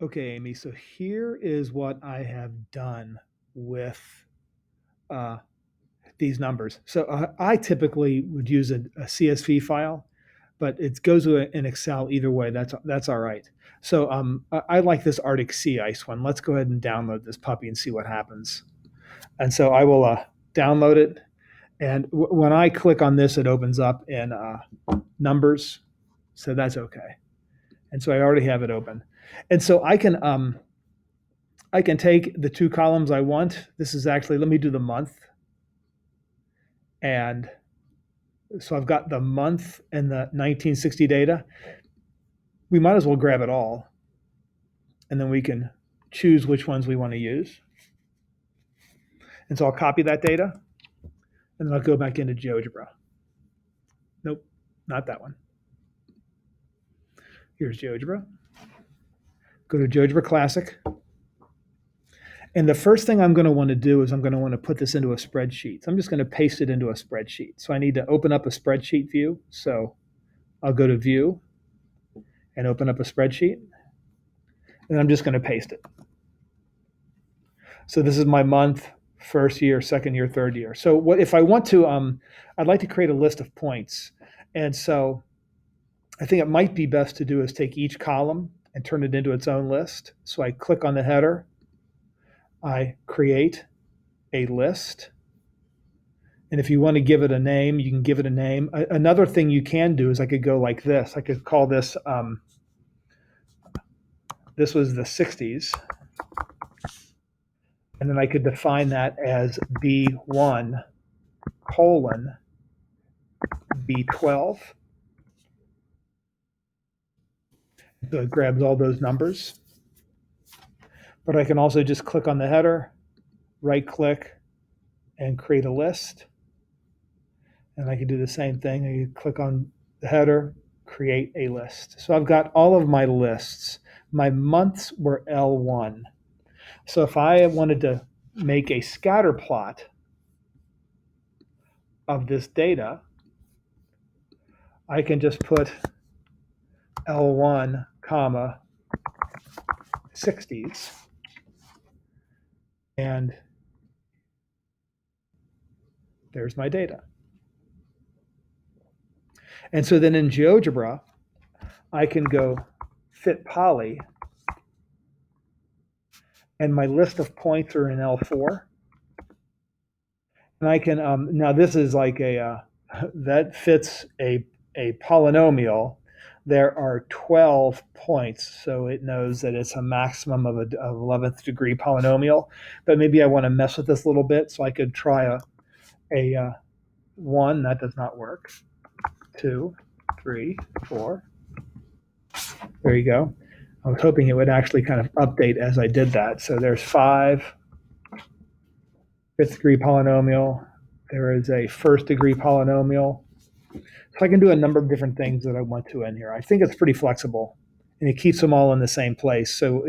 Okay, Amy, so here is what I have done with uh, these numbers. So I typically would use a CSV file, but it goes in Excel either way. That's all right. So I like this Arctic Sea Ice one. Let's go ahead and download this puppy and see what happens. And so I will download it. And when I click on this, it opens up in numbers. So that's okay. And so I already have it open. And so I can take the two columns I want. This is actually, let me do the month. And so I've got the month and the 1960 data. We might as well grab it all. And then we can choose which ones we want to use. And so I'll copy that data. And then I'll go back into GeoGebra. Nope, not that one. Here's GeoGebra. Go to GeoGebra Classic. And the first thing I'm going to want to do is I'm going to want to put this into a spreadsheet. So I'm just going to paste it into a spreadsheet. So I need to open up a spreadsheet view. So I'll go to View and open up a spreadsheet. And I'm just going to paste it. So this is my month, first year, second year, third year. So what if I want to, I'd like to create a list of points. And so I think it might be best to do is take each column and turn it into its own list. So I click on the header. I create a list. And if you want to give it a name, you can give it a name. Another thing you can do is I could go like this. I could call this, this was the 60s. And then I could define that as B1 colon B12. So it grabs all those numbers. But I can also just click on the header, right click, and create a list. And I can do the same thing. I can click on the header, create a list. So I've got all of my lists. My months were L1. So if I wanted to make a scatter plot of this data, I can just put L1, comma, 60s. And there's my data. And so then in GeoGebra, I can go fit poly, and my list of points are in L4. And I can, now this is like that fits a polynomial. There are 12 points, so it knows that it's a maximum of 11th degree polynomial. But maybe I want to mess with this a little bit, so I could try a 1. That does not work. 2, 3, 4. There you go. I was hoping it would actually kind of update as I did that. So there's 5, 5th degree polynomial. There is a 1st degree polynomial. So I can do a number of different things that I want to in here. I think it's pretty flexible, and it keeps them all in the same place. So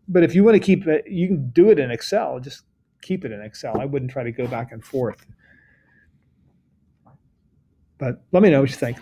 but if you want to keep it, you can do it in Excel. Just keep it in Excel. I wouldn't try to go back and forth. But let me know what you think.